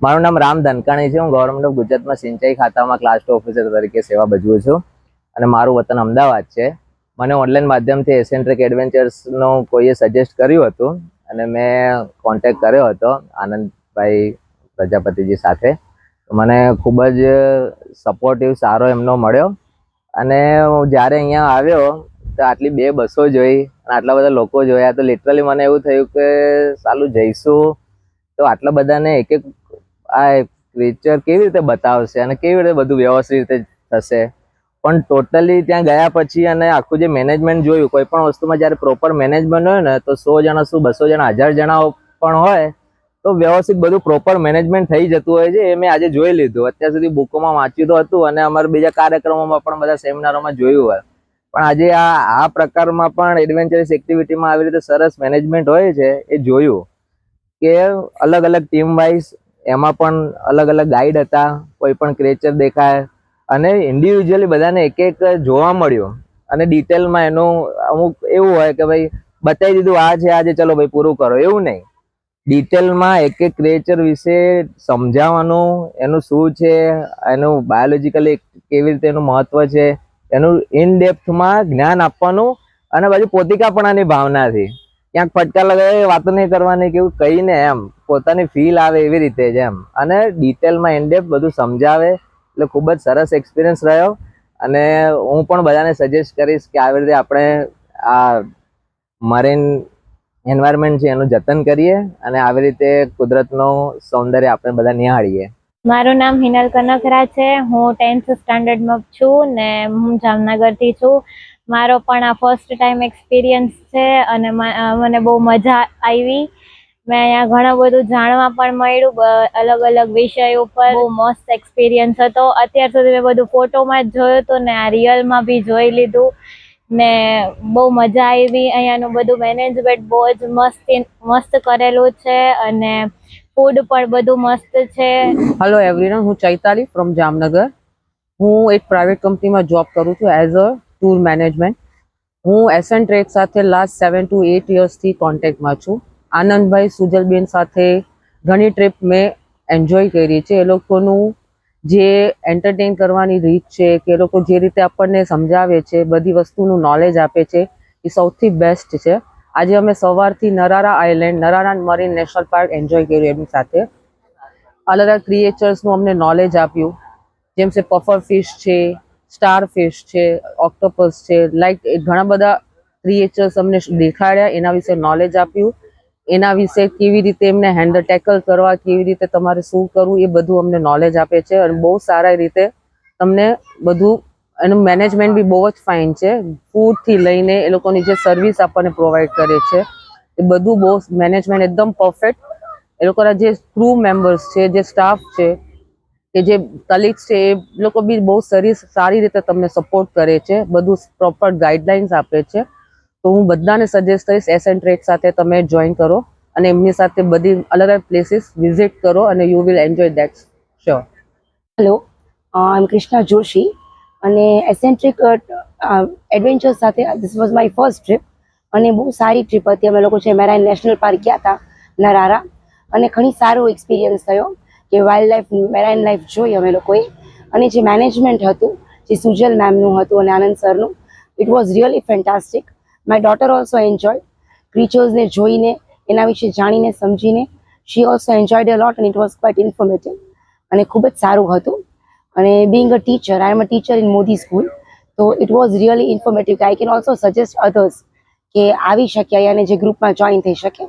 મારું નામ રામ ધનકાણી છે. હું ગવર્મેન્ટ ઓફ ગુજરાતમાં સિંચાઈ ખાતામાં ક્લાસ 2 ઓફિસર તરીકે સેવા ભજવું છું અને મારું વતન અમદાવાદ છે. મને ઓનલાઈન માધ્યમથી એસેન્ટ્રિક એડવેન્ચર્સનો કોઈએ સજેસ્ટ કર્યું હતું અને મેં કોન્ટેક્ટ કર્યો હતો આનંદભાઈ પ્રજાપતિજી સાથે. મને ખૂબ જ સપોર્ટિવ સારો એમનો મળ્યો અને હું જ્યારે અહીંયા આવ્યો તો આટલી 2 બસો જોઈ અને આટલા બધા લોકો જોયા તો લિટરલી મને એવું થયું કે સાલું જઈશું તો આટલા બધાને એક એક આ ક્રિએચર કેવી રીતે બતાવશે અને કેવી રીતે બધું વ્યવસ્થિત રીતે થશે. પણ ટોટલી ત્યાં ગયા પછી અને આખું જે મેનેજમેન્ટ જોયું, કોઈ પણ વસ્તુમાં જ્યારે પ્રોપર મેનેજમેન્ટ હોય ને તો 100 જણા શું 200 જણા 1000 જણા પણ હોય તો વ્યવસ્થિત બધું પ્રોપર મેનેજમેન્ટ થઈ જતું હોય છે. એ મેં આજે જોઈ લીધું. અત્યાર સુધી બુકોમાં વાંચ્યું તો હતું અને અમારા બીજા કાર્યક્રમોમાં પણ બધા સેમિનારોમાં જોયું હોય, પણ આજે આ પ્રકારમાં પણ એડવેન્ચરસ એક્ટિવિટીમાં આવી રીતે સરસ મેનેજમેન્ટ હોય છે એ જોયું કે અલગ અલગ ટીમ વાઇઝ એમાં પણ અલગ અલગ ગાઈડ હતા, કોઈ પણ ક્રિએચર દેખાય અને ઇન્ડિવિજ્યુઅલી બધાને એક એક જોવા મળ્યું અને ડિટેલમાં એનું અમુક એવું હોય કે ભાઈ બતાવી દીધું આ છે આજે ચલો ભાઈ પૂરું કરો, એવું નહીં. ડિટેલમાં એક એક ક્રિએચર વિશે સમજાવવાનું, એનું શું છે, એનું બાયોલોજીકલી કેવી રીતે એનું મહત્વ છે, એનું ઇન ડેપ્થમાં જ્ઞાન આપવાનું અને પછી પોતિકાપણાની ભાવનાથી ક્યાંક ફટકા લગાવે વાતો નહીં કરવાની કે એવું કહીને એમ પોતાની ફીલ આવે એવી રીતે જ એમ અને ડિટેલમાં ઇન ડેપ્થ બધું સમજાવે. એટલે ખૂબ જ સરસ એક્સપિરિયન્સ રહ્યો અને હું પણ બધાને સજેસ્ટ કરીશ કે આવી રીતે આપણે આ મરીન એન્વાયરમેન્ટ છે એનું જતન કરીએ અને આવી રીતે કુદરતનું સૌંદર્ય આપણે બધા નિહાળીએ. મારું નામ હિનલ કનકરા છે. હું 10th સ્ટાન્ડર્ડમાં છું ને હું જામનગરથી છું. મારો પણ આ ફર્સ્ટ ટાઈમ એક્સપિરિયન્સ છે અને મને બહુ મજા આવી. મેં અહીંયા ઘણું બધું જાણવા પણ મળ્યું, અલગ અલગ વિષયો પર. બહુ મસ્ત એક્સપિરિયન્સ હતો. અત્યાર સુધી મેં બધું ફોટોમાં જ જોયું હતું ને આ રિયલમાં બી જોઈ લીધું ને બહુ મજા આવી. અહીંયાનું બધું મેનેજમેન્ટ બહુ જ મસ્ત કરેલું છે અને ફૂડ પણ બધું મસ્ત છે. હેલો એવરીવન, હું ચૈતાલી ફ્રોમ જામનગર. હું એક પ્રાઇવેટ કંપનીમાં જોબ કરું છું એઝ અ ટૂર મેનેજમેન્ટ. હું એસેન્ટ્રેક સાથે લાસ્ટ 7 to 8 યર્સથી કોન્ટેક્ટમાં છું. આનંદભાઈ સુજલબેન સાથે ઘણી ટ્રીપ મેં એન્જોય કરી છે. એ લોકોનું જે એન્ટરટેન કરવાની રીત છે કે એ લોકો જે રીતે આપણને સમજાવે છે, બધી વસ્તુનું નોલેજ આપે છે, એ સૌથી બેસ્ટ છે. આજે અમે સવારથી Narara island, Narara marine national park enjoy કર્યું એમની સાથે. અલગ અલગ ક્રિએચર્સનું અમને નોલેજ આપ્યું, જેમ છે પફર ફિશ છે, સ્ટાર ફિશ છે, ઓક્ટોપસ છે, લાઈક ઘણા બધા ક્રિએચર્સ અમને દેખાડ્યા, એના વિશે નોલેજ આપ્યું, એના વિશે કેવી રીતે એમને હેન્ડલ ટેકલ કરવા, કેવી રીતે તમારે શું કરવું, એ બધું અમને નોલેજ આપે છે અને બહુ સારા રીતે તમને બધું એનું મેનેજમેન્ટ બી બહુ જ ફાઇન છે. ફૂડથી લઈને એ લોકોની જે સર્વિસ આપણને પ્રોવાઈડ કરે છે એ બધું બહુ મેનેજમેન્ટ એકદમ પરફેક્ટ. એ લોકોના જે ક્રૂ મેમ્બર્સ છે, જે સ્ટાફ છે કે જે કલીગ્સ છે એ લોકો બી બહુ સારી રીતે તમને સપોર્ટ કરે છે, બધું પ્રોપર ગાઈડલાઇન્સ આપે છે. તો હું બધાને સજેસ્ટ કરીશ એસેન્ટ્રેક સાથે તમે જોઈન કરો અને એમની સાથે બધી અલગ અલગ પ્લેસીસ વિઝિટ કરો અને you will enjoy that sure. Hello, I am Krishna Joshi અને એસેન્ટ્રિક એડવેન્ચર સાથે this was my first trip અને બહુ સારી ટ્રીપ હતી. અમે લોકો છે મેરાઇન નેશનલ પાર્ક ગયા હતા નરારા અને ઘણી સારો એક્સપિરિયન્સ થયો કે વાઇલ્ડ લાઈફ, મેરાઇન લાઈફ જોઈ અમે લોકોએ. અને જે મેનેજમેન્ટ હતું, જે સુજલ મેમનું હતું અને આનંદ સરનું, it was really fantastic. My daughter also enjoy ક્રીચર્સને જોઈને, એના વિશે જાણીને સમજીને. She also enjoyed a lot and it was quite informative અને ખૂબ જ સારું હતું. અને being a teacher, I am a teacher in Modi school, તો it was really informative. I can also suggest others કે આવી શકે અને જે ગ્રુપમાં જોઈન થઈ શકે.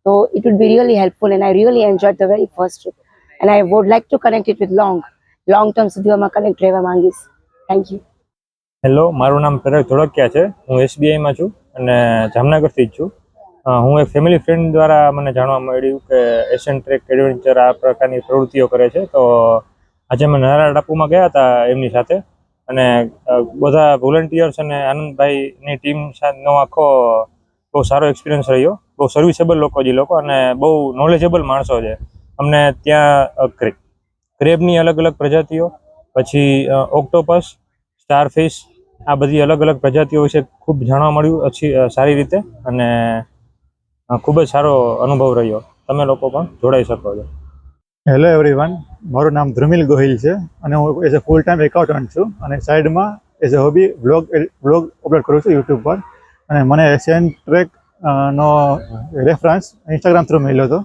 તો it would be really helpful and I really enjoyed the very first trip and I would like to connect it with long term સુધી અમે કનેક્ટ રહેવા માંગીશ. Thank you. હેલો, મારું નામ પરેશ ધોળકિયા છે. હું SBIમાં છું અને જામનગરથી જ છું. હું એક ફેમિલી ફ્રેન્ડ દ્વારા મને જાણવા મળ્યું કે એસેન્ટ્રિક એડવેન્ચર આ પ્રકારની પ્રવૃત્તિઓ કરે છે. તો આજે અમે નરારા ટાપુમાં ગયા હતા એમની સાથે અને બધા વોલન્ટિયર્સ અને આનંદભાઈની ટીમ સાથેનો આખો બહુ સારો એક્સપિરિયન્સ રહ્યો. બહુ સર્વિસેબલ લોકો જે લોકો અને બહુ નોલેજેબલ માણસો છે. અમને ત્યાં ક્રેબની અલગ અલગ પ્રજાતિઓ, પછી ઓક્ટોપસ, સ્ટારફિશ, આ બધી અલગ અલગ પ્રજાતિઓ વિશે ખૂબ જાણવા મળ્યું સારી રીતે અને ખૂબ જ સારો અનુભવ રહ્યો. તમે લોકો પણ જોડાઈ શકો છો. હેલો એવરીવન, મારું નામ ધ્રુમિલ ગોહિલ છે અને હું as a full time accountant છું અને સાઈડમાં as a hobby blog upload કરું છું યુટ્યુબ પર. અને મને એશિયન ટ્રેક નો રેફરન્સ ઇન્સ્ટાગ્રામ થ્રુ મળ્યો હતો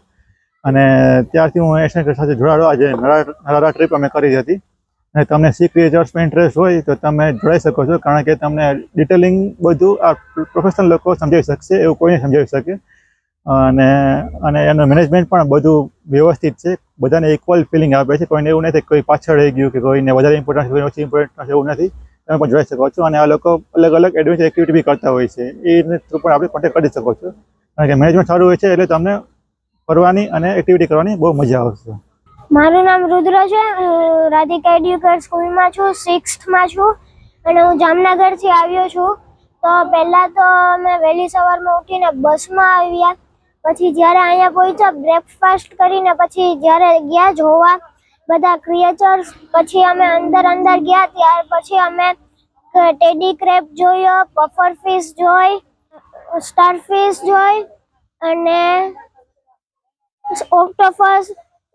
અને ત્યારથી હું એશિયન ટ્રેક સાથે જોડાયો. આજે નરારા ટ્રીપ અમે કરી હતી અને તમને સી ક્રિએચર્સમાં ઇન્ટરેસ્ટ હોય તો તમે જોડાઈ શકો છો, કારણ કે તમને ડિટેલિંગ બધું આ પ્રોફેશનલ લોકો સમજાવી શકશે, એવું કોઈ નહીં સમજાવી શકે. અને એનું મેનેજમેન્ટ પણ બધું વ્યવસ્થિત છે, બધાને ઇક્વલ ફિલિંગ આપે છે. કોઈને એવું નથી કોઈ પાછળ રહી ગયું કે કોઈને વધારે ઇમ્પોર્ટન્સ કોઈને ઓછી ઇમ્પોર્ટન્સ, એવું નથી. તમે પણ જોઈ શકો છો અને આ લોકો અલગ અલગ એડવેન્ચર એક્ટિવિટી બી કરતા હોય છે, એ થ્રુ પણ આપણે કોન્ટેક્ટ કરી શકો છો, કારણ કે મેનેજમેન્ટ સારું હોય છે એટલે તમને ફરવાની અને એક્ટિવિટી કરવાની બહુ મજા આવશે. મારું નામ રુદ્ર છે. હું રાધિકા એડ્યુકેર સ્કૂલમાં છું, 6th છું અને હું જામનગરથી આવ્યો છું. તો પહેલાં તો અમે વહેલી સવારમાં ઉઠીને બસમાં આવ્યા, પછી જ્યારે અહીંયા પહોંચ્યા બ્રેકફાસ્ટ કરીને પછી જ્યારે ગયા જોવા બધા ક્રિએચર્સ, પછી અમે અંદર ગયા ત્યાર પછી અમે ટેડી ક્રેબ જોયો, પફર ફિશ જોઈ, સ્ટારફિશ જોઈ અને ઓક્ટોપસ,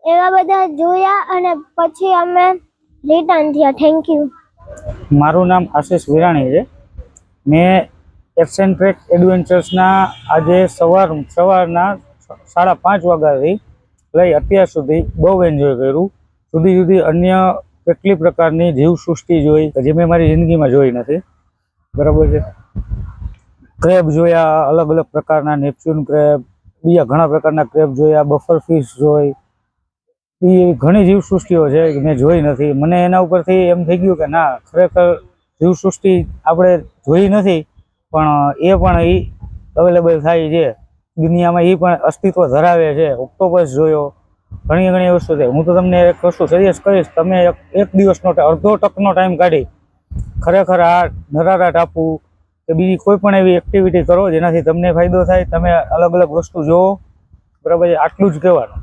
એવા બધા જોયા અને પછી અમે રિટર્ન થયા. Thank you. મારું નામ આશિષ વિરાણી છે. મેં એશિયન ટ્રેક એડવેન્ચર્સના આજે સવારના 5:30 વાગ્યાથી લઈ અત્યાર સુધી બહુ એન્જોય કર્યું. જુદી જુદી અન્ય કેટલી પ્રકારની જીવસૃષ્ટિ જોઈ જે મેં મારી જિંદગીમાં જોઈ નથી. બરાબર છે. ક્રેબ જોયા, અલગ અલગ પ્રકારના નેપ્ચ્યુન ક્રેબ, બીજા ઘણા પ્રકારના ક્રેબ જોયા, બફર ફિશ જોઈ, એ ઘણી જીવસૃષ્ટિઓ છે કે મેં જોઈ નથી. મને એના ઉપરથી એમ થઈ ગયું કે ના, ખરેખર જીવસૃષ્ટિ આપણે જોઈ નથી પણ એ અવેલેબલ થાય છે દુનિયામાં, એ પણ અસ્તિત્વ ધરાવે છે. ઓક્ટોપસ જોયો, ઘણી વસ્તુ છે. હું તો તમને એક વસ્તુ સજેસ્ટ કરીશ, તમે એક દિવસનો અડધો ટકનો ટાઈમ કાઢી ખરેખર આ નરારા ટાપુ કે બીજી કોઈ પણ એવી એક્ટિવિટી કરો જેનાથી તમને ફાયદો થાય, તમે અલગ અલગ વસ્તુ જોવો. બરાબર છે, આટલું જ કહેવાનું.